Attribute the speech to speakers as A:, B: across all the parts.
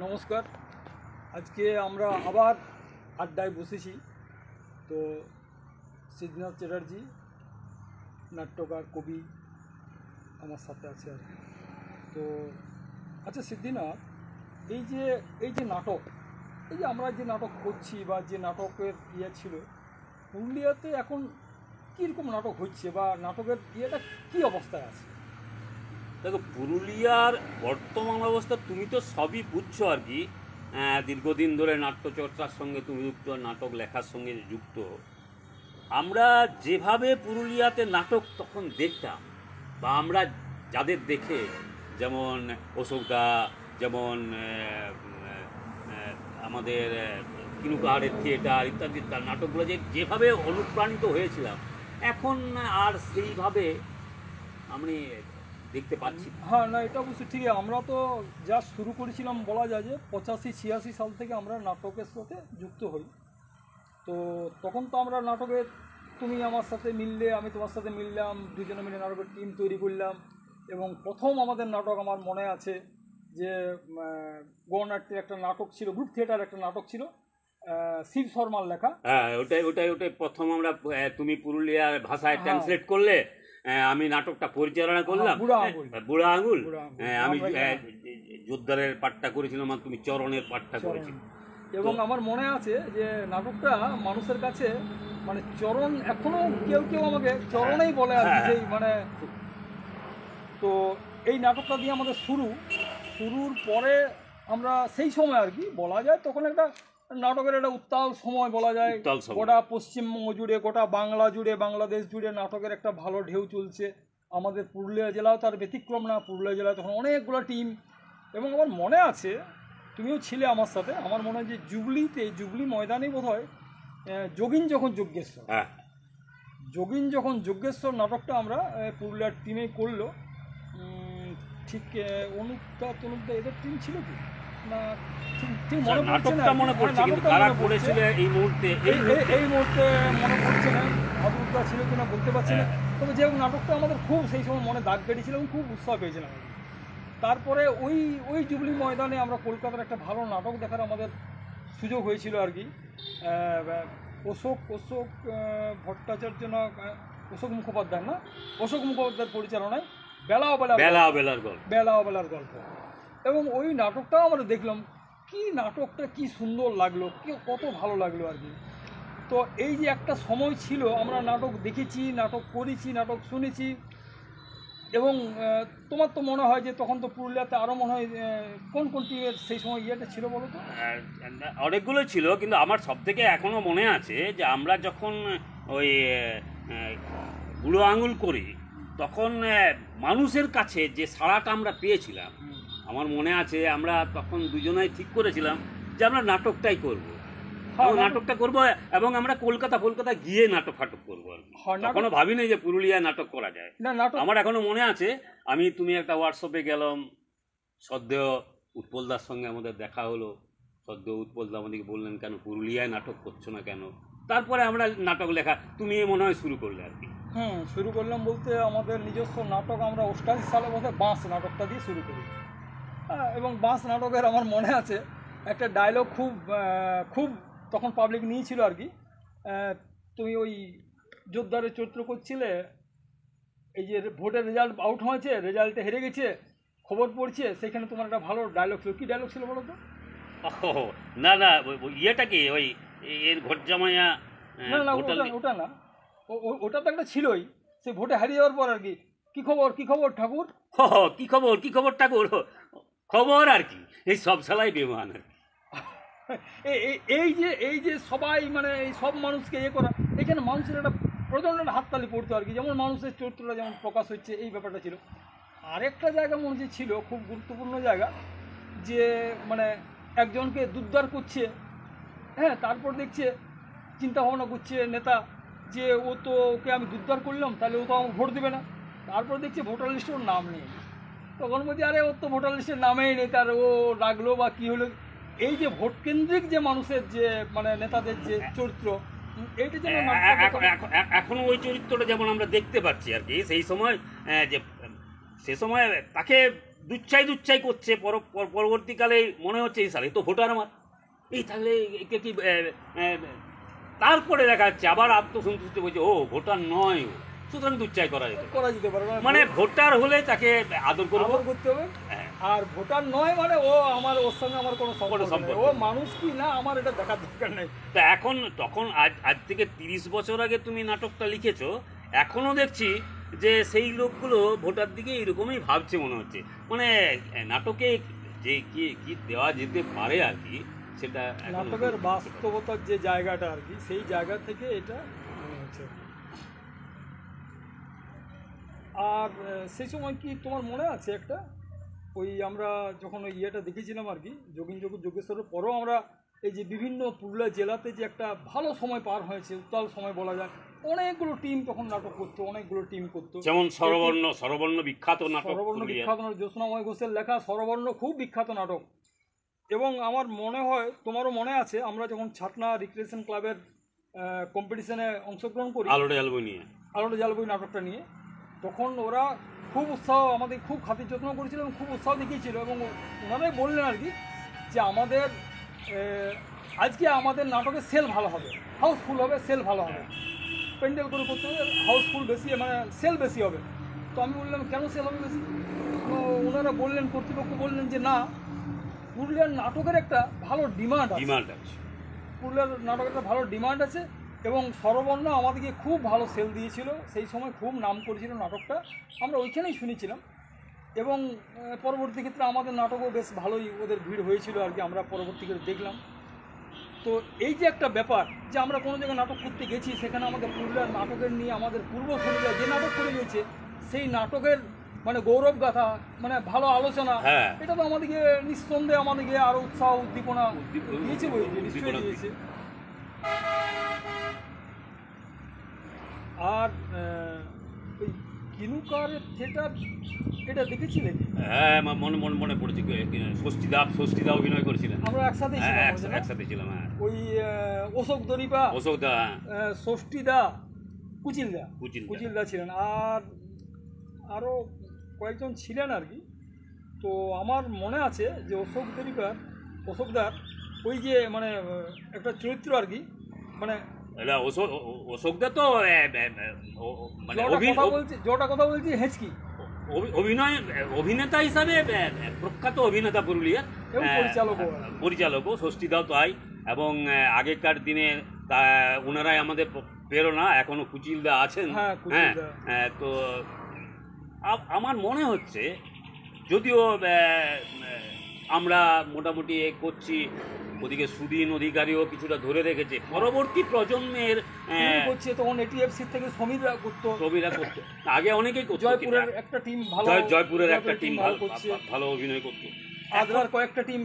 A: নমস্কার। আজকে আমরা আবার আড্ডায় বসেছি। তো সিদ্ধনাথ চ্যাটার্জি নাট্যকার কবি আমার সাথে আছে আর কি। তো আচ্ছা সিদ্ধিনাথ, এই যে নাটক, এই যে আমরা যে নাটক করছি বা যে নাটকের ছিল পুরুলিয়াতে এখন কীরকম নাটক হচ্ছে বা নাটকের ইয়েটা কী অবস্থায় আছে?
B: দেখো, পুরুলিয়ার বর্তমান অবস্থা তুমি তো সবই বুঝছো আর কি। দীর্ঘদিন ধরে নাট্যচর্চার সঙ্গে তুমি যুক্ত, নাটক লেখার সঙ্গে যুক্ত। আমরা যেভাবে পুরুলিয়াতে নাটক তখন দেখতাম, বা আমরা যাদের দেখে, যেমন অশোকদা, যেমন আমাদের কিনুকাহারের থিয়েটার ইত্যাদি তার নাটকগুলো যেভাবে অনুপ্রাণিত হয়েছিলাম, এখন আর সেইভাবে আমি দেখতে পাচ্ছি।
A: হ্যাঁ, না এটা অবশ্যই ঠিক। আমরা তো যা শুরু করেছিলাম বলা যায় যে 85-86 সাল থেকে আমরা নাটকের সাথে যুক্ত হই। তো তখন তো আমরা নাটকের, তুমি আমার সাথে মিললে, আমি তোমার সাথে মিললাম, দুজনে মিলে নাটকের টিম তৈরি করলাম। এবং প্রথম আমাদের নাটক আমার মনে আছে যে গণনাট্যের একটা নাটক ছিল, গ্রুপ থিয়েটার একটা নাটক ছিল, শিব শর্মার লেখা।
B: হ্যাঁ, ওটাই প্রথম আমরা, তুমি পুরুলিয়ার ভাষায় ট্রান্সলেট করলে, আমি নাটকটা পরিচালনা করলাম। বুড়া আঙুল। আমি জোরদারের পাঠটা করেছিলাম আর তুমি চরণের পাঠটা করেছিলে।
A: এবং আমার মনে আছে যে নাটকটা মানুষের কাছে মানে চরণ, এখনো কেউ কেউ আমাকে চরণেই বলে আর কি, সেই মানে। তো এই নাটকটা দিয়ে আমাদের শুরুর পরে আমরা সেই সময় আর কি বলা যায়, তখন একটা নাটকের একটা উত্তাল সময় বলা যায়। গোটা পশ্চিমবঙ্গ জুড়ে, গোটা বাংলা জুড়ে, বাংলাদেশ জুড়ে নাটকের একটা ভালো ঢেউ চলছে। আমাদের পুরুলিয়া জেলাও তার ব্যতিক্রম না। পুরুলিয়া জেলায় তখন অনেকগুলো টিম। এবং আমার মনে আছে, তুমিও ছিলে আমার সাথে, আমার মনে হয় যে জুবলি ময়দানে বোধ হয় যোগিন যখন যজ্ঞেশ্বর নাটকটা আমরা পুরুলিয়ার টিমে করলো। ঠিক অনুপদা এদের টিম ছিল কি না, ঠিক মনে পড়ছে না এই মুহূর্তে মনে পড়ছে না। অনুপদা ছিল কিনা বলতে পারছি না। তবে যে নাটকটা আমাদের খুব সেই সময় মনে দাগ কেটেছিল এবং খুব উৎসাহ পেয়েছিলাম। তারপরে ওই জুবলি ময়দানে আমরা কলকাতার একটা ভালো নাটক দেখার আমাদের সুযোগ হয়েছিল আর কি। অশোক ভট্টাচার্য না, অশোক মুখোপাধ্যায়ের পরিচালনায় বেলাবেলার গল্প। এবং ওই নাটকটাও আমরা দেখলাম, কি নাটকটা কি সুন্দর লাগলো, কত ভালো লাগলো আর কি। তো এই যে একটা সময় ছিল, আমরা নাটক দেখেছি, নাটক করেছি, নাটক শুনেছি। এবং তোমার তো মনে হয় যে তখন তো পুরুলিয়াতে আরও মনে হয় কোন টিমের সেই সময় ইয়েটা ছিল বলো তো?
B: অনেকগুলো ছিল, কিন্তু আমার সব থেকে এখনও মনে আছে যে আমরা যখন ওই বুড়ো আঙুল করি, তখন মানুষের কাছে যে সাড়াটা আমরা পেয়েছিলাম, আমার মনে আছে আমরা তখন দুজনেই ঠিক করেছিলাম যে আমরা নাটকটাই করব, নাটকটা করবো। এবং আমরা কলকাতা গিয়ে নাটক করবো আর কি। এখনো ভাবিনি যে পুরুলিয়ায় নাটক করা যায়। আমার এখনো মনে আছে, তুমি একটা হোয়াটসঅ্যাপে গেলাম, সদ্য উৎপলদার সঙ্গে আমাদের দেখা হলো। সদ্য উৎপলদা আমাদেরকে বললেন, কেন পুরুলিয়ায় নাটক করছো না কেন? তারপরে আমরা নাটক লেখা তুমি মনে হয় শুরু করলে আর কি।
A: শুরু করলাম বলতে আমাদের নিজস্ব নাটক আমরা 88 সালে বোধহয় বাঁশ নাটকটা দিয়ে শুরু করি। এবং বাঁশ নাটকের আমার মনে আছে একটা ডায়লগ খুব তখন পাবলিক নিয়েছিল আর কি। তুমি ওই জোরদারের চরিত্র করছিলে, এই যে ভোটের রেজাল্ট আউট হয়েছে, রেজাল্টে হেরে গেছে, খবর পড়ছে, সেখানে তোমার একটা ভালো ডায়লগ ছিল। কী ডায়লগ ছিল বলো তো?
B: না, ইয়েটা কি ওই এর ঘট জামাইয়া?
A: না, ওটা না, ওটা তো একটা ছিলই, সে ভোটে হারিয়ে যাওয়ার পর আর কি। কি খবর ঠাকুর?
B: কি খবর ঠাকুর? খবর আর কি, এই সব সালাই বেমান আর কি।
A: এই যে সবাই মানে এই সব মানুষকে করা, এখানে মানুষের একটা প্রচণ্ড হাততালি পড়তো আর কি। যেমন মানুষের চরিত্রটা যেমন প্রকাশ হচ্ছে, এই ব্যাপারটা ছিল। আরেকটা জায়গা মনে হচ্ছে ছিল খুব গুরুত্বপূর্ণ জায়গা, যে মানে একজনকে দুর্দার করছে, তারপর দেখছে, চিন্তা ভাবনা করছে নেতা যে ওকে আমি দুর্দার করলাম, তাহলে ও তো আমাকে ভোট দেবে না। তারপর দেখছে ভোটার লিস্টে ওর নাম নেই। তখন বলছি, আরে ওর তো ভোটার লিস্টের নামেই নেই, তার ও রাখলো বা কী হলো। এই যে ভোট কেন্দ্রিক যে মানুষের যে মানে নেতাদের যে চরিত্র, এইটা যেন
B: এখনো ওই চরিত্রটা যেমন আমরা দেখতে পাচ্ছি আর কি। সেই সময় যে সে সময় তাকে দুচ্ছাই করছে, পরবর্তীকালে মনে হচ্ছে এই সালে তো ভোটার আমার, এই তাহলে একে কি তারপরে দেখা যাচ্ছে আবার আত্মসন্তুষ্ট বলছে ও ভোটার নয়, সুতরাং দুচ্ছাই করা
A: যেতে পারে
B: মানে ভোটার হলে তাকে আদর
A: করতে হবে। আর ভোটার নয় মানে ও ওর সঙ্গে আমার কোনো সম্পর্ক নেই, ও মানুষ কি না আমার এটা দেখার দরকার নেই।
B: তা এখন তখন আজ থেকে 30 বছর আগে তুমি নাটকটা লিখেছো, এখনো দেখছি যে সেই লোকগুলো ভোটার দিকে এরকমই ভাবছে মনে হচ্ছে, মানে নাটকে যে কি দেওয়া যেতে পারে আর কি, সেটা
A: নাটকের বাস্তবতার যে জায়গাটা আর কি, সেই জায়গা থেকে এটা মনে হচ্ছে। আর সেই সময় কি তোমার মনে আছে একটা, ওই আমরা যখন ওই ইয়েটা দেখেছিলাম আর কি, যোগেশ্বরের পরেও আমরা এই যে বিভিন্ন পুরুলিয়া জেলাতে যে একটা ভালো সময় পার হয়েছে, উত্তাল সময় বলা যায়, অনেকগুলো টিম তখন নাটক করতো, অনেকগুলো টিম করতো,
B: যেমন সরবর্ণ বিখ্যাত নাটক,
A: জ্যোৎস্নাময় ঘোষের লেখা সরবর্ণ খুব বিখ্যাত নাটক। এবং আমার মনে হয় তোমারও মনে আছে, আমরা যখন ছাতনা রিক্রিয়েশন ক্লাবের কম্পিটিশনে অংশগ্রহণ করি আলোটা জ্বালবই নাটকটা নিয়ে, তখন ওরা খুব উৎসাহ, আমাদের খুব খাতির যত্ন করেছিল এবং খুব উৎসাহ দেখিয়েছিল, এবং ওনারাই বললেন আর কি যে আমাদের আজকে আমাদের নাটকের সেল ভালো হবে, হাউসফুল হবে, সেল ভালো হবে, প্যান্ডেল করে করতে হবে, হাউসফুল বেশি মানে সেল বেশি হবে। তো আমি বললাম কেন সেল হবে বেশি? তো ওনারা বললেন, কর্তৃপক্ষ বললেন যে না, পুরুলিয়ার নাটকের একটা ভালো ডিমান্ড আছে, পুরুলিয়ার নাটকের একটা ভালো ডিমান্ড আছে, এবং সরবর্ণ আমাদেরকে খুব ভালো সেল দিয়েছিল, সেই সময় খুব নাম করেছিল নাটকটা, আমরা ওইখানেই শুনেছিলাম। এবং পরবর্তী ক্ষেত্রে আমাদের নাটকও বেশ ভালোই ওদের ভিড় হয়েছিল আর কি, আমরা পরবর্তী ক্ষেত্রে দেখলাম। তো এই যে একটা ব্যাপার যে আমরা কোনো জায়গায় নাটক করতে গেছি, সেখানে আমাদের পুরুলিয়ার নাটকের নিয়ে আমাদের পূর্বসূরীরা যে নাটক করে গেছে, সেই নাটকের মানে গৌরব গাথা, মানে ভালো আলোচনা, এটা তো আমাদেরকে নিঃসন্দেহে আমাদেরকে আরও উৎসাহ উদ্দীপনা দিয়েছে, নিশ্চয়ই দিয়েছে। আর ওই কিনুকার থিয়েটার এটা দেখেছিলে?
B: হ্যাঁ, মনে পড়েছে, ষষ্ঠীদা অভিনয় করেছিলেন,
A: আমরা একসাথে
B: ছিলাম। হ্যাঁ,
A: ওই অশোকদা, ষষ্ঠীদা, কুচিলদা ছিলেন, আর আরও কয়েকজন ছিলেন আর কি। তো আমার মনে আছে যে অশোকদার ওই যে মানে একটা চরিত্র আর কি, মানে
B: অশোকদা তো
A: জটা কথা বলছি হেঁচকি
B: অভিনেতা হিসাবে প্রখ্যাত অভিনেতা পুরুলিয়ার, পরিচালকও ষষ্ঠীদাও তাই। এবং আগেকার দিনে ওনারাই আমাদের প্রেরণা, এখনো কুচিলদা আছেন। হ্যাঁ, তো আমার মনে হচ্ছে যদিও আমরা মোটামুটি করছি, ওদিকে সুদিন অধিকারীও কিছুটা ধরে রেখেছে, পরবর্তী প্রজন্মের
A: করছে, তখন এটিএফসি থেকে সমীররা করতো,
B: আগে অনেকেই করতো,
A: জয়পুরের একটা টিম
B: ভালো অভিনয় করতো,
A: আদ্রার কয়েকটা টিম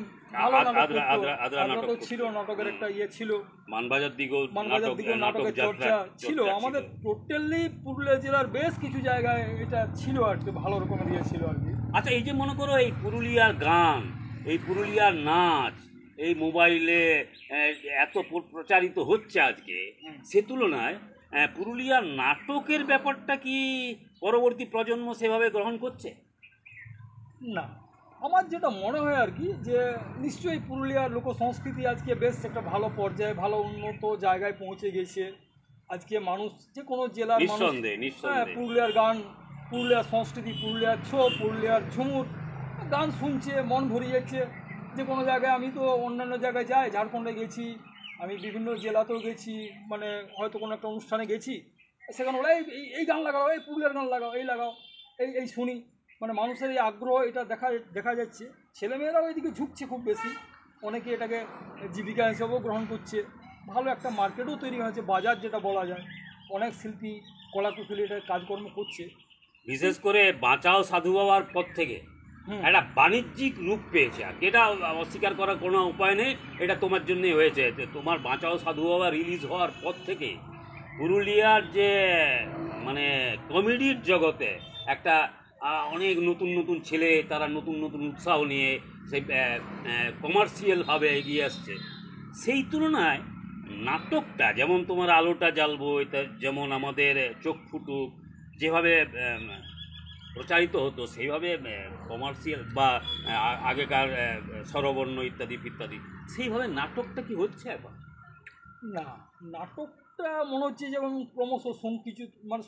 A: ছিল, নাটকের একটা ইয়ে ছিল, মানবাজার দিকেও নাটকের চর্চা ছিল। আমাদের টোটালি পুরুলিয়া জেলার বেশ কিছু জায়গায় এটা ছিল আর কি, ভালো রকমের ইয়ে ছিল আর কি।
B: আচ্ছা, এই যে মনে করো এই পুরুলিয়ার গান, এই পুরুলিয়ার নাচ, এই মোবাইলে এত প্রচারিত হচ্ছে আজকে, সে তুলনায় পুরুলিয়ার নাটকের ব্যাপারটা কি পরবর্তী প্রজন্ম সেভাবে গ্রহণ করছে?
A: না, আমার যেটা মনে হয় আর কি, যে নিশ্চয়ই পুরুলিয়ার লোক সংস্কৃতি আজকে বেশ একটা ভালো পর্যায়ে, ভালো উন্নত জায়গায় পৌঁছে গেছে। আজকে মানুষ যে কোনো জেলার মানুষ পুরুলিয়ার গান, পুরুলিয়ার সংস্কৃতি, পুরুলিয়ার ছোপ, পুরুলিয়ার ঝুমুর গান শুনছে, মন ভরে যাচ্ছে। যে কোনো জায়গায়, আমি তো অন্যান্য জায়গায় যাই, ঝাড়খণ্ডে গেছি, আমি বিভিন্ন জেলাতেও গেছি, মানে হয়তো কোনো একটা অনুষ্ঠানে গেছি, সেখানে ওরা এই গান লাগাও, এই পুরুলিয়ার গান লাগাও, এই লাগাও, এই শুনি, মানে মানুষের এই আগ্রহ এটা দেখা যাচ্ছে। ছেলেমেয়েরাও এদিকে ঝুঁকছে খুব বেশি, অনেকে এটাকে জীবিকা হিসেবেও গ্রহণ করছে, ভালো একটা মার্কেটও তৈরি হয়েছে, বাজার যেটা বলা যায়, অনেক শিল্পী কলাকুশলী এটা কাজকর্ম করছে।
B: বিশেষ করে বাঁচাও সাধু বাবার পর থেকে একটা বাণিজ্যিক রূপ পেয়েছে, আর এটা অস্বীকার করার কোনো উপায় নেই, এটা তোমার জন্যই হয়েছে। তোমার বাঁচাও সাধু বাবা রিলিজ হওয়ার পর থেকে পুরুলিয়ার যে মানে কমেডির জগতে একটা অনেক নতুন ছেলে, তারা নতুন উৎসাহ নিয়ে সেই কমার্শিয়ালভাবে এগিয়ে আসছে। সেই তুলনায় নাটকটা যেমন তোমার আলোটা জ্বালবো, এটা যেমন আমাদের চোখ ফুটুক, যেভাবে প্রচারিত হতো সেইভাবে কমার্শিয়াল বা আগেকার স্বরবর্ণ ইত্যাদি ইত্যাদি সেইভাবে নাটকটা কি হচ্ছে এখন?
A: না, নাটকটা মনে হচ্ছে যেমন ক্রমশ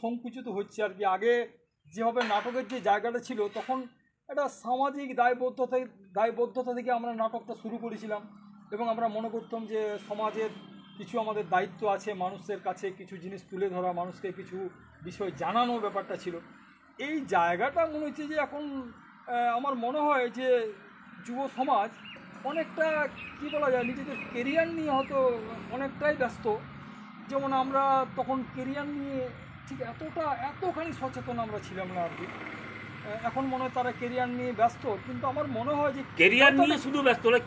A: সংকুচিত হচ্ছে আর কি। আগে যেভাবে নাটকের যে জায়গাটা ছিল, তখন একটা সামাজিক দায়বদ্ধতা থেকে আমরা নাটকটা শুরু করেছিলাম, এবং আমরা মনে করতাম যে সমাজের কিছু আমাদের দায়িত্ব আছে, মানুষের কাছে কিছু জিনিস তুলে ধরা, মানুষকে কিছু বিষয় জানানো ব্যাপারটা ছিল। এই জায়গাটা মনে হচ্ছে যে এখন আমার মনে হয় যে যুব সমাজ অনেকটা কী বলা যায়, নিজেদের কেরিয়ার নিয়ে হয়তো অনেকটাই ব্যস্ত। যেমন আমরা তখন কেরিয়ার নিয়ে ঠিক এতখানি সচেতন আমরা ছিলাম না আর কি। এখন মনে হয় তারা কেরিয়ার নিয়ে ব্যস্ত, কিন্তু আমার মনে হয় যে
B: কেরিয়ার নিয়ে শুধু ব্যস্ত নয়,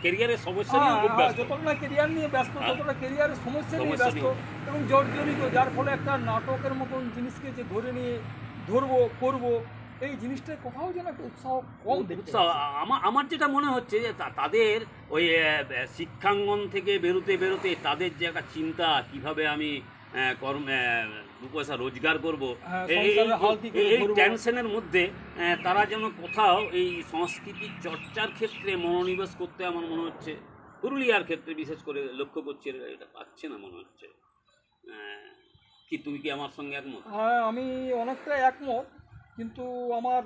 B: কেরিয়ারের সমস্যা নিয়ে খুব ব্যস্ত।
A: যতটা না কেরিয়ার নিয়ে ব্যস্ত, ততটা কেরিয়ারের সমস্যা নিয়ে
B: সমস্যা
A: ব্যস্ত এবং জর্জরিত, যার ফলে একটা নাটকের মতন জিনিসকে যে করবো, এই জিনিসটার কোথাও যেন একটা উৎসাহ কম দেখতে
B: উৎসাহ
A: পাচ্ছি।
B: আমার যেটা মনে হচ্ছে যে তাদের ওই শিক্ষাঙ্গন থেকে বেরোতে তাদের যে একটা চিন্তা কিভাবে আমি দু পয়সা রোজগার করবো,
A: হ্যাঁ, সংসারের হাল কি করে
B: এই
A: ধরবো।
B: টেনশনের মধ্যে তারা যেন কোথাও এই সংস্কৃতির চর্চার ক্ষেত্রে মনোনিবেশ করতে আমার মনে হচ্ছে পুরুলিয়ার ক্ষেত্রে বিশেষ করে লক্ষ্য করছি, এটা পাচ্ছে না মনে হচ্ছে। কি তুমি কি আমার সঙ্গে একমত?
A: হ্যাঁ, আমি অনেকটাই একমত, কিন্তু আমার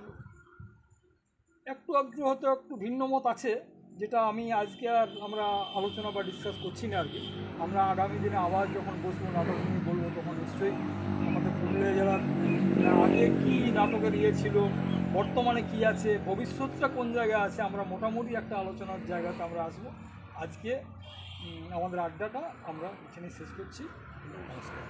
A: একটু ভিন্ন মত আছে, যেটা আমি আজকে আর আমরা আলোচনা বা ডিসকাস করছি না আর কি। আমরা আগামী দিনে আবার যখন বসবো, নাটক নিয়ে বলবো, তখন নিশ্চয়ই আমাদের পুরুলিয়া জেলার আগে কী নাটকের ছিল, বর্তমানে কি আছে, ভবিষ্যৎটা কোন জায়গায় আছে, আমরা মোটামুটি একটা আলোচনার জায়গাতে আমরা আসবো। আজকে আমাদের আড্ডাটা আমরা এখানেই শেষ করছি। নমস্কার।